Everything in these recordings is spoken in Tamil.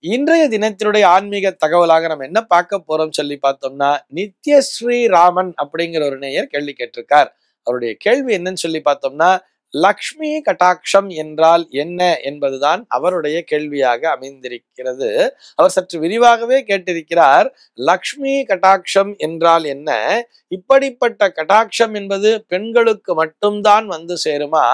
இன்றைய தினத்தினுடைய ஆன்மீக தகவலாக நம்ம என்ன பார்க்க போறோம் சொல்லி பார்த்தோம்னா, நித்யஸ்ரீ ராமன் அப்படிங்கிற ஒரு நேயர் கேள்வி கேட்டிருக்கார். அவருடைய கேள்வி என்னன்னு சொல்லி பார்த்தோம்னா, லக்ஷ்மி கட்டாட்சம் என்றால் என்ன என்பதுதான் அவருடைய கேள்வியாக அமைந்திருக்கிறது. அவர் சற்று விரிவாகவே கேட்டிருக்கிறார். லக்ஷ்மி கட்டாட்சம் என்றால் என்ன? இப்படிப்பட்ட கட்டாட்சம் என்பது பெண்களுக்கு மட்டும்தான் வந்து சேருமா,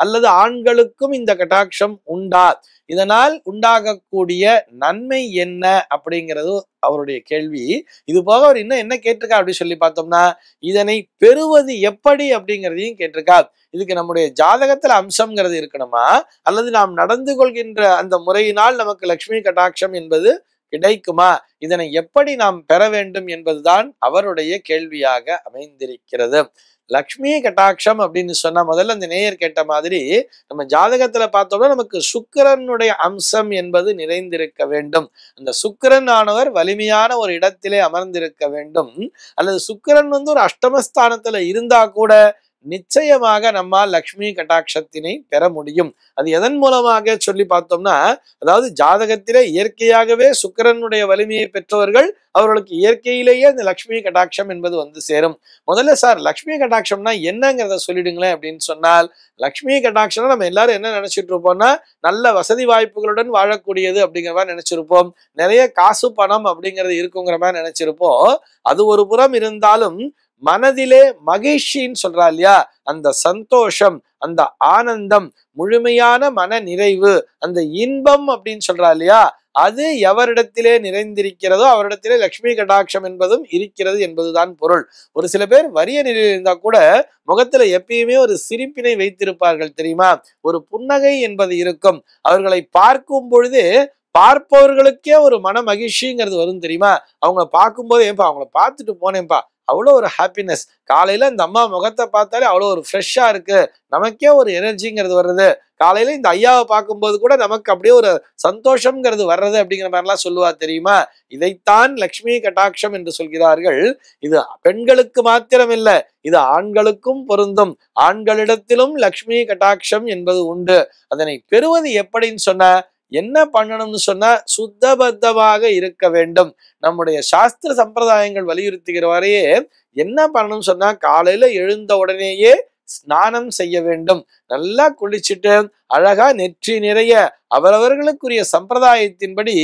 அல்லது ஆண்களுக்கும் இந்த கட்டாட்சம் உண்டா? இதனால் உண்டாகக்கூடிய நன்மை என்ன அப்படிங்கிறது அவருடைய கேள்வி. இது போக அவர் இன்னும் என்ன கேட்டிருக்கா அப்படின்னு சொல்லி பார்த்தோம்னா, இதனை பெறுவது எப்படி அப்படிங்கிறதையும் கேட்டிருக்கார். இதுக்கு நம்முடைய ஜாதகத்துல அம்சம்ங்கிறது இருக்கணுமா, அல்லது நாம் நடந்து கொள்கின்ற அந்த முறையினால் நமக்கு லட்சுமி கட்டாட்சம் என்பது கிடைக்குமா, இதனை எப்படி நாம் பெற வேண்டும் என்பதுதான் அவருடைய கேள்வியாக அமைந்திருக்கிறது. லக்ஷ்மி கட்டாட்சம் அப்படின்னு சொன்னா, முதல்ல அந்த நேயர் கேட்ட மாதிரி நம்ம ஜாதகத்துல பார்த்தோம்னா நமக்கு சுக்கிரனுடைய அம்சம் என்பது நிறைந்திருக்க வேண்டும். அந்த சுக்கிரன் ஆனவர் வலிமையான ஒரு இடத்திலே அமர்ந்திருக்க வேண்டும். அல்லது சுக்கிரன் ஒரு அஷ்டமஸ்தானத்துல இருந்தா கூட நிச்சயமாக நம்மால் லக்ஷ்மி கட்டாட்சத்தினை பெற முடியும். அது எதன் மூலமாக சொல்லி பார்த்தோம்னா, அதாவது ஜாதகத்திலே இயற்கையாகவே சுக்கிரனுடைய வலிமையை பெற்றவர்கள் அவர்களுக்கு இயற்கையிலேயே அந்த லக்ஷ்மி கட்டாட்சம் என்பது வந்து சேரும். முதல்ல சார் லக்ஷ்மி கட்டாட்சம்னா என்னங்கிறத சொல்லிடுங்களேன் அப்படின்னு சொன்னால், லக்ஷ்மி கட்டாட்சம்னா நம்ம எல்லாரும் என்ன நினைச்சிட்டு இருப்போம்னா, நல்ல வசதி வாய்ப்புகளுடன் வாழக்கூடியது அப்படிங்கிற மாதிரி நினைச்சிருப்போம். நிறைய காசு பணம் அப்படிங்கிறது இருக்குங்கிற மாதிரி நினைச்சிருப்போம். அது ஒரு புறம் இருந்தாலும் மனதிலே மகிழ்ச்சின்னு சொல்றா இல்லையா, அந்த சந்தோஷம், அந்த ஆனந்தம், முழுமையான மன நிறைவு, அந்த இன்பம் அப்படின்னு சொல்றா இல்லையா, அது எவரிடத்திலே நிறைந்திருக்கிறதோ அவரிடத்திலே லக்ஷ்மி கட்டாட்சம் என்பதும் இருக்கிறது என்பதுதான் பொருள். ஒரு சில பேர் வறிய நிலையில் இருந்தா கூட முகத்துல எப்பயுமே ஒரு சிரிப்பினை வைத்திருப்பார்கள் தெரியுமா, ஒரு புன்னகை என்பது இருக்கும். அவர்களை பார்க்கும் பொழுது பார்ப்பவர்களுக்கே ஒரு மன மகிழ்ச்சிங்கிறது வரும் தெரியுமா. அவங்கள பார்க்கும்போது ஏன்பா அவங்கள பார்த்துட்டு போனேன்ப்பா, அவ்வளோ ஒரு ஹாப்பினஸ், காலையில இந்த அம்மா முகத்தை பார்த்தாலே அவ்வளோ ஒரு ஃப்ரெஷ்ஷா இருக்கு, நமக்கே ஒரு எனர்ஜிங்கிறது வர்றது, காலையில இந்த ஐயாவை பார்க்கும்போது கூட நமக்கு அப்படியே ஒரு சந்தோஷம்ங்கிறது வர்றது அப்படிங்கிற மாதிரிலாம் சொல்லுவா தெரியுமா. இதைத்தான் லக்ஷ்மி கட்டாட்சம் என்று சொல்கிறார்கள். இது பெண்களுக்கு மாத்திரம் இல்லை, இது ஆண்களுக்கும் பொருந்தும். ஆண்களிடத்திலும் லக்ஷ்மி கட்டாட்சம் என்பது உண்டு. அதனை பெறுவது எப்படின்னு சொன்ன, என்ன பண்ணணும்னு சொன்னா, சுத்தபத்தமாக இருக்க வேண்டும். நம்முடைய சாஸ்திர சம்பிரதாயங்கள் வலியுறுத்துகிற வரையே என்ன பண்ணணும்னு சொன்னா, காலையில எழுந்த உடனேயே ஸ்நானம் செய்ய வேண்டும். நல்லா குளிச்சுட்டு அழகா நெற்றி நிறைய அவரவர்களுக்குரிய சம்பிரதாயத்தின்படி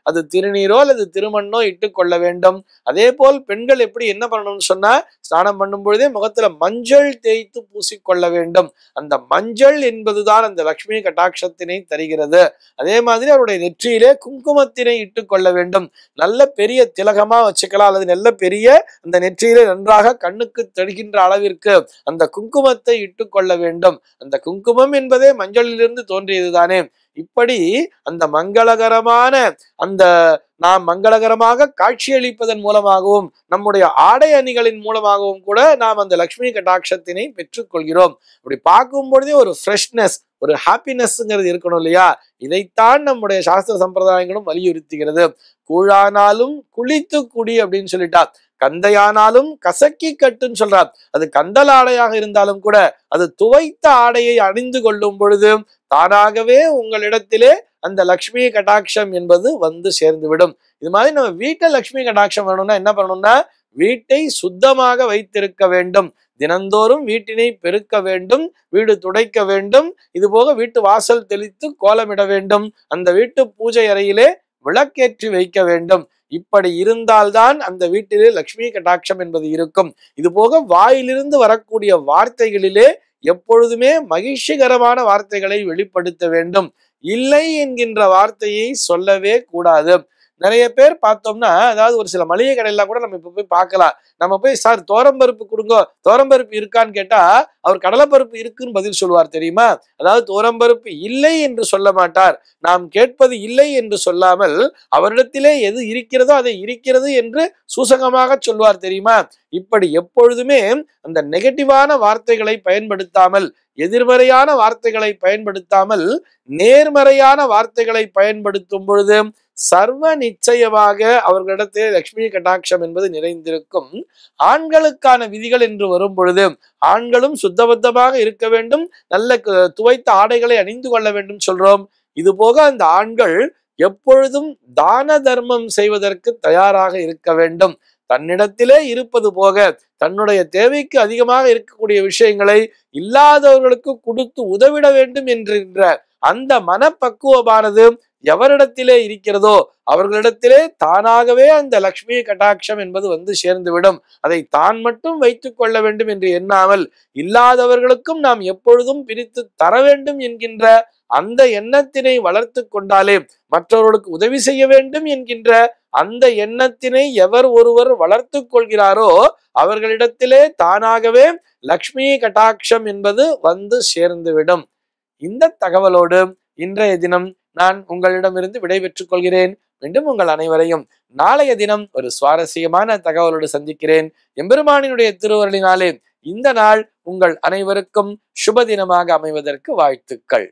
அது திருநீரோ அல்லது திருமண்ணோ இட்டு கொள்ள வேண்டும். அதே போல் பெண்கள் எப்படி என்ன பண்ணணும்னு சொன்னா, ஸ்நானம் பண்ணும் பொழுதே முகத்துல மஞ்சள் தேய்த்து பூசிக்கொள்ள வேண்டும். அந்த மஞ்சள் என்பதுதான் அந்த லக்ஷ்மி கட்டாட்சத்தினை தருகிறது. அதே மாதிரி அவருடைய நெற்றியிலே குங்குமத்தினை இட்டு கொள்ள வேண்டும். நல்ல பெரிய திலகமா வச்சுக்கலாம், அல்லது நல்ல பெரிய அந்த நெற்றியிலே நன்றாக கண்ணுக்கு தெரிகின்ற அளவிற்கு அந்த குங்குமத்தை இட்டு கொள்ள வேண்டும். அந்த குங்குமம் என்பதே மஞ்சளிலிருந்து தோன்றியதுதானே. இப்படி அந்த மங்களகரமான அந்த நாம் மங்களகரமாக காட்சியளிப்பதன் மூலமாகவும் நம்முடைய ஆடை அணிகளின் மூலமாகவும் கூட நாம் அந்த லக்ஷ்மி கட்டாட்சத்தினை பெற்றுக்கொள்கிறோம். அப்படி பார்க்கும் பொழுதே ஒரு ஃப்ரெஷ்னஸ், ஒரு ஹாப்பினஸ்ங்கிறது இருக்கணும் இல்லையா. இதைத்தான் நம்முடைய சாஸ்திர சம்பிரதாயங்களும் வலியுறுத்துகிறது. கூழானாலும் குளித்து குடி அப்படின்னு சொல்லிட்டார். கந்தையானாலும் கசக்கி கட்டுன்னு சொல்றார். அது கந்தல் ஆடையாக இருந்தாலும் கூட அது துவைத்த ஆடையை அணிந்து கொள்ளும் பொழுது தானாகவே உங்களிடத்திலே அந்த லக்ஷ்மி கட்டாட்சம் என்பது வந்து சேர்ந்துவிடும். இது மாதிரி நம்ம வீட்டை லக்ஷ்மி கட்டாட்சம் வரணும்னா என்ன பண்ணணும்னா, வீட்டை சுத்தமாக வைத்திருக்க வேண்டும். தினந்தோறும் வீட்டினை பெருக்க வேண்டும், வீடு துடைக்க வேண்டும். இது போக வீட்டு வாசல் தெளித்து கோலமிட வேண்டும். அந்த வீட்டு பூஜை அறையிலே விளக்கேற்றி வைக்க வேண்டும். இப்படி இருந்தால்தான் அந்த வீட்டிலே லக்ஷ்மி கட்டாட்சம் என்பது இருக்கும். இது போக வாயிலிருந்து வரக்கூடிய வார்த்தைகளிலே எப்பொழுதுமே மகிழ்ச்சிகரமான வார்த்தைகளை வெளிப்படுத்த வேண்டும். இல்லை என்கின்ற வார்த்தையை சொல்லவே கூடாது. நிறைய பேர் பார்த்தோம்னா, அதாவது ஒரு சில மளிகை கடையெல்லாம் கூட நம்ம இப்ப போய் பார்க்கலாம். நம்ம போய் சார் தோரம்பருப்பு கொடுங்க, தோரம்பருப்பு இருக்கான்னு கேட்டா அவர் கடலைப்பருப்பு இருக்குன்னு பதில் சொல்லுவார் தெரியுமா. அதாவது தோரம்பருப்பு இல்லை என்று சொல்ல மாட்டார். நாம் கேட்பது இல்லை என்று சொல்லாமல் அவரிடத்திலே எது இருக்கிறதோ அதை இருக்கிறது என்று சூசகமாக சொல்வார் தெரியுமா. இப்படி எப்பொழுதுமே அந்த நெகட்டிவான வார்த்தைகளை பயன்படுத்தாமல், எதிர்மறையான வார்த்தைகளை பயன்படுத்தாமல் நேர்மறையான வார்த்தைகளை பயன்படுத்தும் பொழுது சர்வ நிச்சயமாக அவர்களிடத்திலே லக்ஷ்மி கட்டாட்சம் என்பது நிறைந்திருக்கும். ஆண்களுக்கான விதிகள் என்று வரும் பொழுது ஆண்களும் சுத்தபத்தமாக இருக்க வேண்டும், நல்ல துவைத்த ஆடைகளை அணிந்து கொள்ள வேண்டும் சொல்றோம். இது போக அந்த ஆண்கள் எப்பொழுதும் தான தர்மம் செய்வதற்கு தயாராக இருக்க வேண்டும். தன்னிடத்திலே இருப்பது போக தன்னுடைய தேவைக்கு அதிகமாக இருக்கக்கூடிய விஷயங்களை இல்லாதவர்களுக்கு கொடுத்து உதவிட வேண்டும் என்கின்ற அந்த மனப்பக்குவமானது எவரிடத்திலே இருக்கிறதோ அவர்களிடத்திலே தானாகவே அந்த லக்ஷ்மி கட்டாட்சம் என்பது வந்து சேர்ந்துவிடும். அதை தான் மட்டும் வைத்துக் கொள்ள வேண்டும் என்று எண்ணாமல் இல்லாதவர்களுக்கும் நாம் எப்பொழுதும் பிரித்து தர வேண்டும் என்கின்ற அந்த எண்ணத்தினை வளர்த்து கொண்டாலே, மற்றவர்களுக்கு உதவி செய்ய வேண்டும் என்கின்ற அந்த எண்ணத்தினை எவர் ஒருவர் வளர்த்து கொள்கிறாரோ அவர்களிடத்திலே தானாகவே லக்ஷ்மி கட்டாட்சம் என்பது வந்து சேர்ந்துவிடும். இந்த தகவலோடு இன்றைய தினம் நான் உங்களிடமிருந்து விடைபெற்றுக் கொள்கிறேன். மீண்டும் உங்கள் அனைவரையும் நாளைய தினம் ஒரு சுவாரஸ்யமான தகவலோடு சந்திக்கிறேன். எம்பெருமானினுடைய திருவருளினாலே இந்த நாள் உங்கள் அனைவருக்கும் சுப தினமாக அமைவதற்கு வாழ்த்துக்கள்.